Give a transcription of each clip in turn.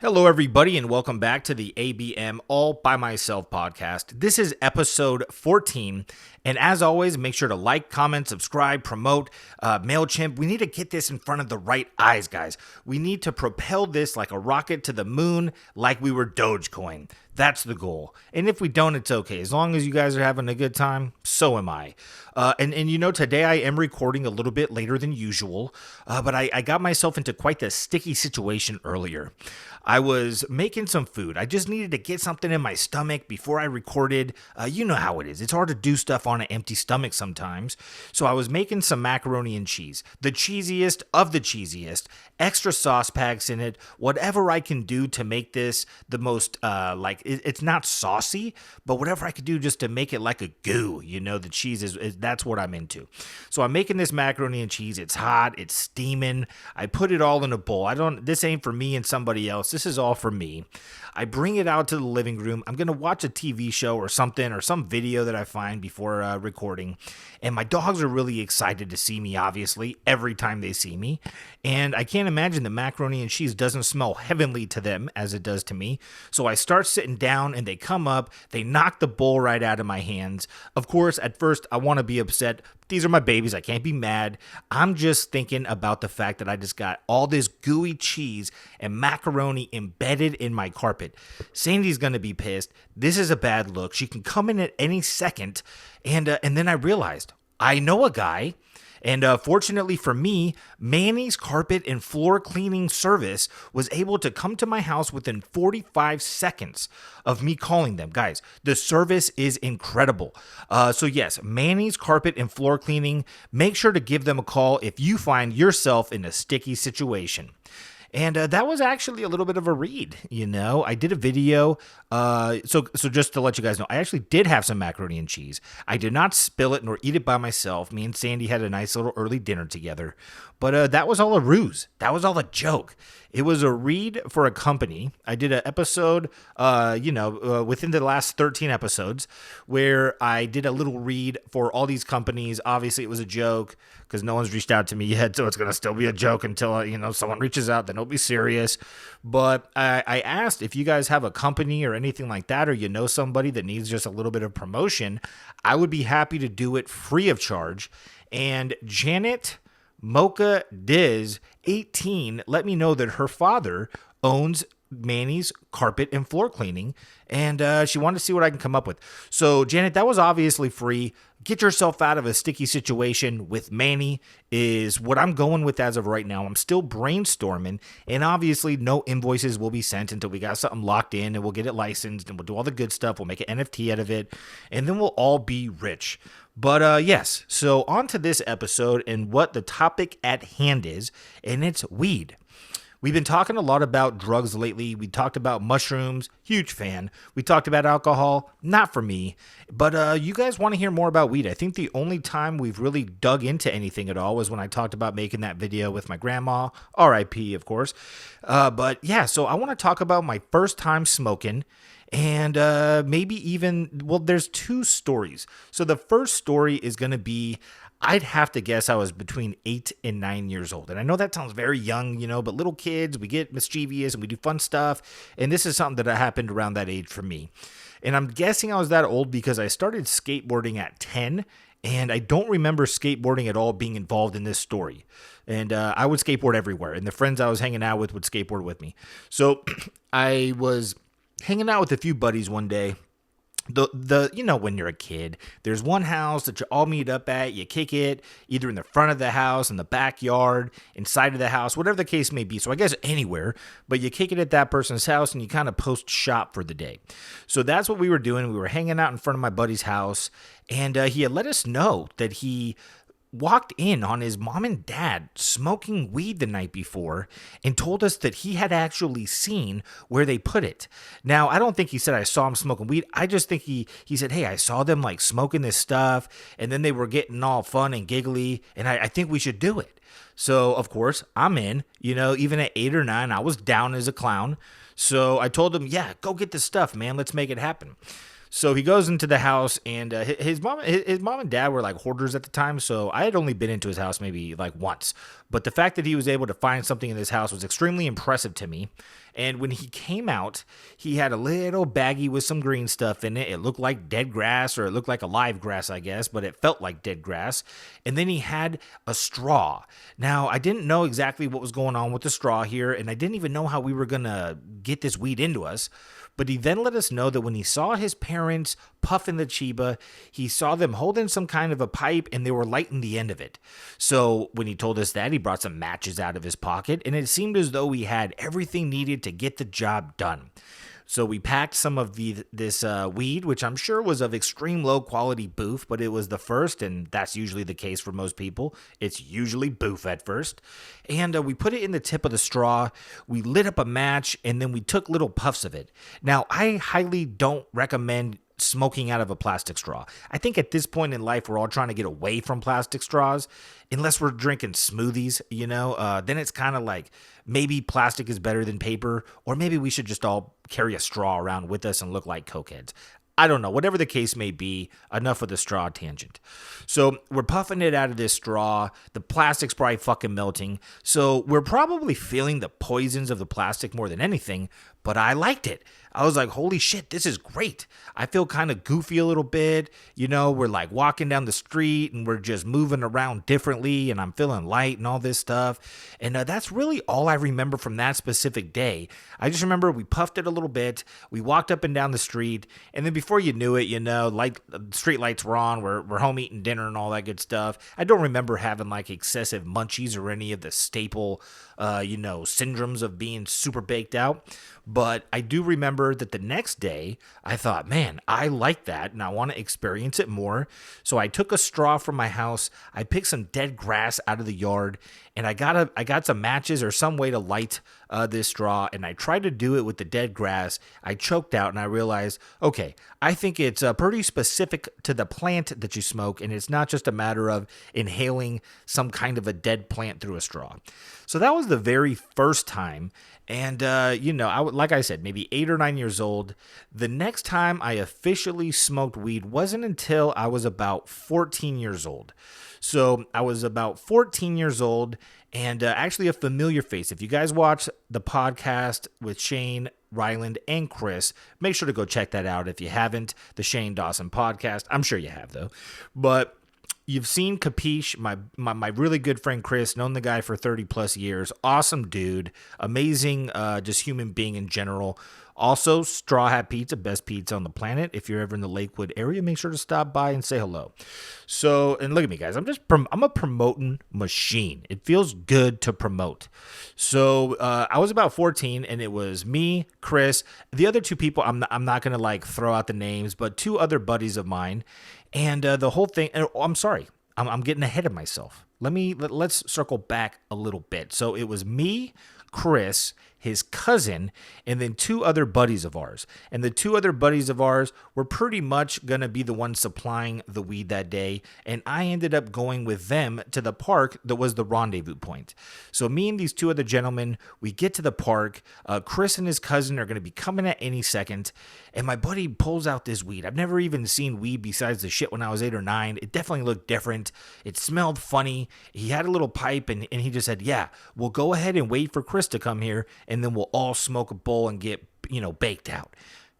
Hello, everybody, and welcome back to the ABM All By Myself podcast. This is episode 14, and as always, make sure to like, comment, subscribe, promote MailChimp. We need to get this in front of the right eyes, guys. We need to propel this like a rocket to the moon, like we were Dogecoin. That's the goal. And if we don't, it's okay. As long as you guys are having a good time, so am I. Today I am recording a little bit later than usual, but I got myself into quite the sticky situation earlier. I was making some food. I just needed to get something in my stomach before I recorded. You know how it is. It's hard to do stuff on an empty stomach sometimes. So I was making some macaroni and cheese. The cheesiest of the cheesiest. Extra sauce packs in it. Whatever I can do to make this the most, it's not saucy, but whatever I could do just to make it like a goo. You know, the cheese is that's what I'm into. So I'm making this macaroni and cheese. It's hot. It's steaming. I put it all in a bowl. This ain't for me and somebody else. This is all for me. I bring it out to the living room. I'm going to watch a TV show or something or some video that I find before recording. And my dogs are really excited to see me, obviously, every time they see me. And I can't imagine the macaroni and cheese doesn't smell heavenly to them as it does to me. So I start sitting down and they come up. They knock the bowl right out of my hands. Of course, at first, I want to be upset. These are my babies. I can't be mad. I'm just thinking about the fact that I just got all this gooey cheese and macaroni embedded in my carpet. Sandy's going to be pissed. This is a bad look. She can come in at any second. And then I realized I know a guy. And fortunately for me, Manny's Carpet and Floor Cleaning Service was able to come to my house within 45 seconds of me calling them. Guys, the service is incredible. So yes, Manny's Carpet and Floor Cleaning, make sure to give them a call if you find yourself in a sticky situation. And that was actually a little bit of a read, you know. I did a video, so just to let you guys know, I actually did have some macaroni and cheese. I did not spill it nor eat it by myself. Me and Sandy had a nice little early dinner together. But that was all a ruse. That was all a joke. It was a read for a company. I did an episode, within the last 13 episodes, where I did a little read for all these companies. Obviously, it was a joke because no one's reached out to me yet, so it's going to still be a joke until, someone reaches out. Then it'll be serious. But I asked if you guys have a company or anything like that, or you know somebody that needs just a little bit of promotion, I would be happy to do it free of charge. And Janet Mocha Diz 18 let me know that her father owns Manny's Carpet and Floor Cleaning, and she wanted to see what I can come up with. So Janet, that was obviously free. Get yourself out of a sticky situation with Manny is what I'm going with as of right now. I'm still brainstorming, and obviously no invoices will be sent until we got something locked in, and we'll get it licensed, and we'll do all the good stuff. We'll make an NFT out of it, and then we'll all be rich. But yes, so on to this episode and what the topic at hand is, and it's weed. We've been talking a lot about drugs lately. We talked about mushrooms, huge fan. We talked about alcohol, not for me. But you guys want to hear more about weed. I think the only time we've really dug into anything at all was when I talked about making that video with my grandma, RIP, of course. But yeah, so I want to talk about my first time smoking. And maybe even, well, there's two stories. So the first story is going to be, I'd have to guess I was between 8 and 9 years old. And I know that sounds very young, but little kids, we get mischievous and we do fun stuff. And this is something that happened around that age for me. And I'm guessing I was that old because I started skateboarding at 10. And I don't remember skateboarding at all being involved in this story. And I would skateboard everywhere. And the friends I was hanging out with would skateboard with me. So I was hanging out with a few buddies one day. When you're a kid, there's one house that you all meet up at, you kick it either in the front of the house, in the backyard, inside of the house, whatever the case may be. So I guess anywhere, but you kick it at that person's house and you kind of post shop for the day. So that's what we were doing. We were hanging out in front of my buddy's house, and he had let us know that he walked in on his mom and dad smoking weed the night before and told us that he had actually seen where they put it. Now, I don't think he said I saw him smoking weed. I just think he said, hey, I saw them like smoking this stuff, and then they were getting all fun and giggly, and I think we should do it. So, of course, I'm in. Even at 8 or 9, I was down as a clown. So I told him, yeah, go get the stuff, man. Let's make it happen. So he goes into the house, and his mom and dad were like hoarders at the time, so I had only been into his house maybe like once. But the fact that he was able to find something in this house was extremely impressive to me. And when he came out, he had a little baggie with some green stuff in it. It looked like dead grass, or it looked like a live grass, I guess, but it felt like dead grass. And then he had a straw. Now, I didn't know exactly what was going on with the straw here, and I didn't even know how we were going to get this weed into us. But he then let us know that when he saw his parents puffing the Chiba, he saw them holding some kind of a pipe and they were lighting the end of it. So when he told us that, he brought some matches out of his pocket, and it seemed as though he had everything needed to get the job done. So we packed some of this weed, which I'm sure was of extreme low quality boof, but it was the first, and that's usually the case for most people. It's usually boof at first. And we put it in the tip of the straw, we lit up a match, and then we took little puffs of it. Now, I highly don't recommend smoking out of a plastic straw. I think at this point in life, we're all trying to get away from plastic straws, unless we're drinking smoothies, then it's kind of like maybe plastic is better than paper, or maybe we should just all carry a straw around with us and look like cokeheads. I don't know. Whatever the case may be, enough of the straw tangent. So we're puffing it out of this straw. The plastic's probably fucking melting. So we're probably feeling the poisons of the plastic more than anything, but I liked it. I was like, holy shit, this is great. I feel kind of goofy a little bit. We're like walking down the street and we're just moving around differently, and I'm feeling light and all this stuff. And that's really all I remember from that specific day. I just remember we puffed it a little bit. We walked up and down the street, and then before you knew it, street lights were on. We're home eating dinner and all that good stuff. I don't remember having like excessive munchies or any of the staple, syndromes of being super baked out. But I do remember that the next day, I thought, man, I like that, and I want to experience it more. So I took a straw from my house, I picked some dead grass out of the yard, and I got some matches or some way to light this straw, and I tried to do it with the dead grass. I choked out, and I realized, okay, I think it's pretty specific to the plant that you smoke, and it's not just a matter of inhaling some kind of a dead plant through a straw. So that was the very first time. And, like I said, maybe 8 or 9 years old. The next time I officially smoked weed wasn't until I was about 14 years old. So I was about 14 years old, and actually a familiar face. If you guys watch the podcast with Shane, Ryland, and Chris, make sure to go check that out if you haven't, the Shane Dawson podcast. I'm sure you have, though. But you've seen Capiche, my really good friend Chris, known the guy for 30 plus years. Awesome dude, amazing just human being in general. Also, Straw Hat Pizza, best pizza on the planet. If you're ever in the Lakewood area, make sure to stop by and say hello. So, and look at me, guys. I'm a promoting machine. It feels good to promote. So, I was about 14, and it was me, Chris, the other two people. I'm not gonna like throw out the names, but two other buddies of mine, and the whole thing. And, I'm sorry, I'm getting ahead of myself. Let's circle back a little bit. So it was me, Chris, his cousin, and then two other buddies of ours. And the two other buddies of ours were pretty much going to be the ones supplying the weed that day. And I ended up going with them to the park that was the rendezvous point. So me and these two other gentlemen, we get to the park. Chris and his cousin are going to be coming at any second. And my buddy pulls out this weed. I've never even seen weed besides the shit when I was 8 or 9. It definitely looked different. It smelled funny. He had a little pipe, and he just said, yeah, we'll go ahead and wait for Chris to come here, and then we'll all smoke a bowl and get, baked out.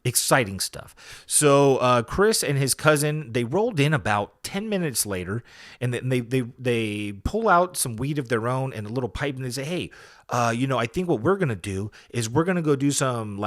Exciting stuff. So Chris and his cousin, they rolled in about 10 minutes later, and then they pull out some weed of their own and a little pipe, and they say, hey, I think what we're going to do is we're going to go do some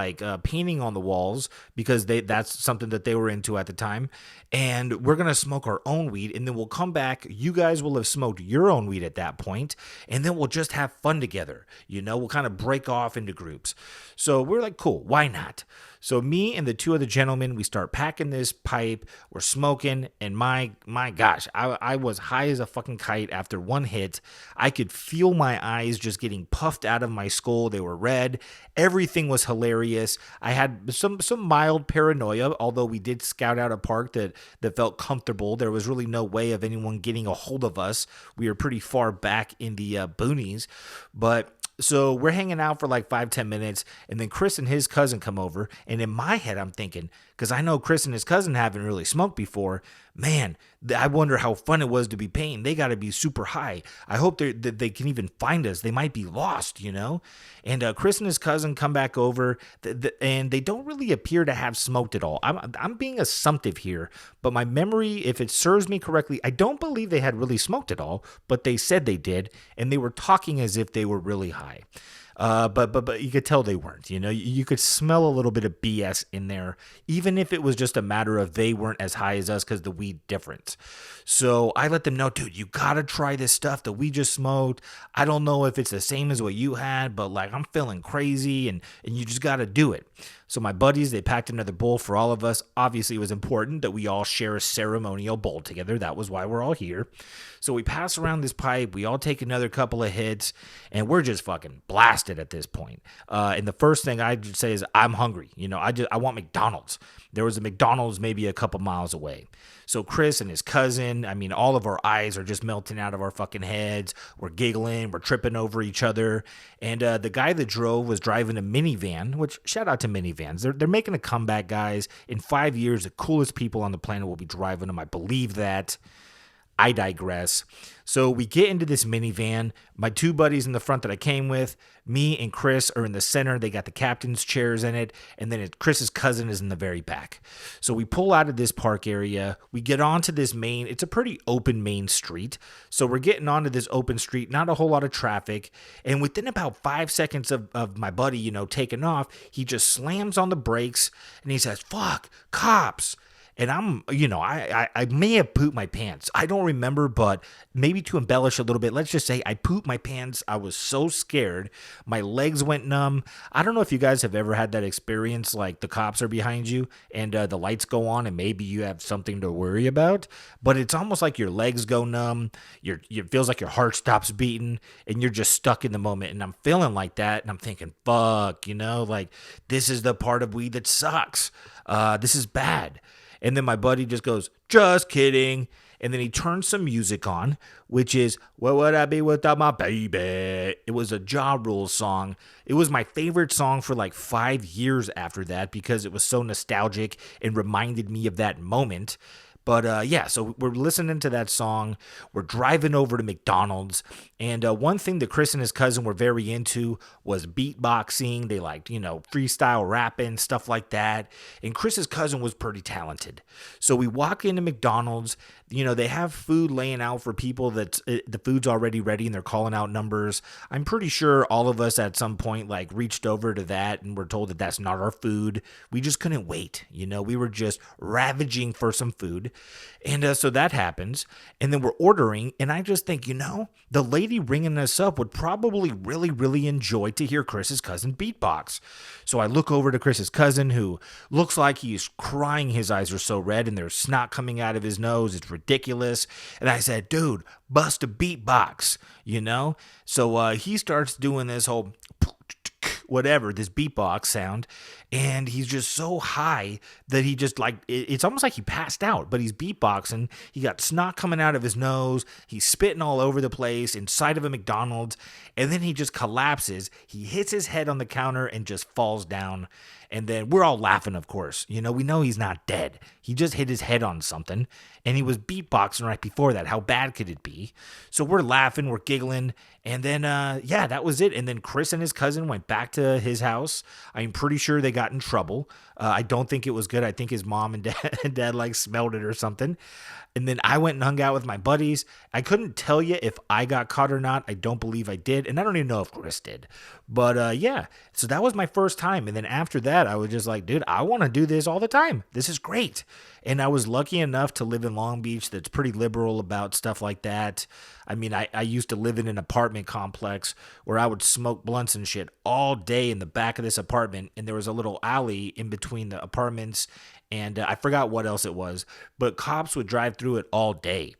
painting on the walls, because that's something that they were into at the time. And we're going to smoke our own weed, and then we'll come back. You guys will have smoked your own weed at that point, and then we'll just have fun together. We'll kind of break off into groups. So we're like, cool, why not? So me and the two other gentlemen, we start packing this pipe, we're smoking, and my gosh, I was high as a fucking kite after one hit. I could feel my eyes just getting puffed out of my skull. They were red. Everything was hilarious. I had some mild paranoia, although we did scout out a park that felt comfortable. There was really no way of anyone getting a hold of us. We were pretty far back in the boonies, but So we're hanging out for like 5-10 minutes, and then Chris and his cousin come over. And in my head, I'm thinking, because I know Chris and his cousin haven't really smoked before, man, I wonder how fun it was to be paying. They got to be super high. I hope that they can even find us. They might be lost, you know? And Chris and his cousin come back over, and they don't really appear to have smoked at all. I'm being assumptive here, but my memory, if it serves me correctly, I don't believe they had really smoked at all, but they said they did, and they were talking as if they were really high. But you could tell they weren't. You know, you could smell a little bit of BS in there, even if it was just a matter of they weren't as high as us because the weed difference. So I let them know, dude, you gotta try this stuff that we just smoked. I don't know if it's the same as what you had, but like I'm feeling crazy, and you just gotta do it. So my buddies, they packed another bowl for all of us. Obviously, it was important that we all share a ceremonial bowl together. That was why we're all here. So we pass around this pipe. We all take another couple of hits, and we're just fucking blasted at this point. And the first thing I'd say is I'm hungry. You know, I want McDonald's. There was a McDonald's maybe a couple miles away. So Chris and his cousin, I mean, all of our eyes are just melting out of our fucking heads. We're giggling. We're tripping over each other. And the guy that drove was driving a minivan, which shout out to minivans. They're making a comeback, guys. In 5 years, the coolest people on the planet will be driving them. I believe that. I digress. So we get into this minivan. My two buddies in the front that I came with, me and Chris are in the center. They got the captain's chairs in it. And then Chris's cousin is in the very back. So we pull out of this park area. We get onto this it's a pretty open main street. So we're getting onto this open street, not a whole lot of traffic. And within about 5 seconds of my buddy, you know, taking off, he just slams on the brakes and he says, "Fuck, cops." And I'm, you know, I may have pooped my pants. I don't remember, but maybe to embellish a little bit, let's just say I pooped my pants. I was so scared. My legs went numb. I don't know if you guys have ever had that experience, like the cops are behind you and the lights go on and maybe you have something to worry about, but it's almost like your legs go numb. It feels like your heart stops beating and you're just stuck in the moment. And I'm feeling like that. And I'm thinking, fuck, you know, like this is the part of weed that sucks. This is bad. And then my buddy just goes, "Just kidding." And then he turns some music on, which is, "What would I be without my baby?" It was a Ja Rule song. It was my favorite song for like 5 years after that because it was so nostalgic and reminded me of that moment. But yeah, so we're listening to that song. We're driving over to McDonald's. And one thing that Chris and his cousin were very into was beatboxing. They liked, you know, freestyle rapping, stuff like that. And Chris's cousin was pretty talented. So we walk into McDonald's. You know, they have food laying out for people that the food's already ready and they're calling out numbers. I'm pretty sure all of us at some point like reached over to that and were told that that's not our food. We just couldn't wait. You know, we were just ravaging for some food. And so that happens. And then we're ordering. And I just think, you know, the lady ringing us up would probably really, really enjoy to hear Chris's cousin beatbox. So I look over to Chris's cousin, who looks like he's crying. His eyes are so red and there's snot coming out of his nose. It's ridiculous. And I said, "Dude, bust a beatbox," you know? So he starts doing this whole whatever, this beatbox sound, and he's just so high that he just like, it's almost like he passed out, but he's beatboxing. He got snot coming out of his nose. He's spitting all over the place inside of a McDonald's, and then he just collapses. He hits his head on the counter and just falls down. And then we're all laughing, of course. You know, we know he's not dead. He just hit his head on something, and he was beatboxing right before that. How bad could it be? So we're laughing, we're giggling, and then, yeah, that was it. And then Chris and his cousin went back to his house. I'm pretty sure they got in trouble. I don't think it was good. I think his mom and dad like smelled it or something. And then I went and hung out with my buddies. I couldn't tell you if I got caught or not. I don't believe I did. And I don't even know if Chris did. But yeah, so that was my first time. And then after that, I was just like, dude, I want to do this all the time. This is great. And I was lucky enough to live in Long Beach that's pretty liberal about stuff like that. I mean, I used to live in an apartment complex where I would smoke blunts and shit all day in the back of this apartment. And there was a little alley in between the apartments. And I forgot what else it was, but cops would drive through it all day.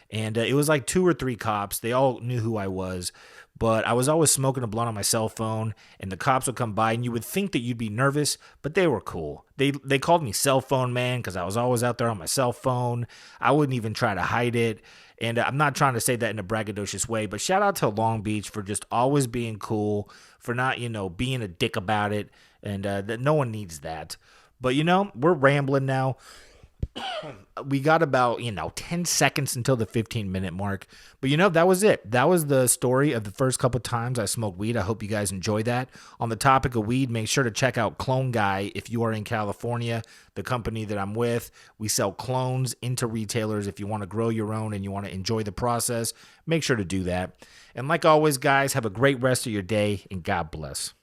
And it was like 2 or 3 cops. They all knew who I was. but I was always smoking a blunt on my cell phone, and the cops would come by, and you would think that you'd be nervous, but they were cool. They called me cell phone man because I was always out there on my cell phone. I wouldn't even try to hide it. And I'm not trying to say that in a braggadocious way, but shout out to Long Beach for just always being cool, for not, being a dick about it. And that no one needs that. But, we're rambling now. We got about, 10 seconds until the 15-minute mark. But, that was it. That was the story of the first couple times I smoked weed. I hope you guys enjoy that. On the topic of weed, make sure to check out Clone Guy if you are in California, the company that I'm with. We sell clones into retailers. If you want to grow your own and you want to enjoy the process, make sure to do that. And like always, guys, have a great rest of your day, and God bless.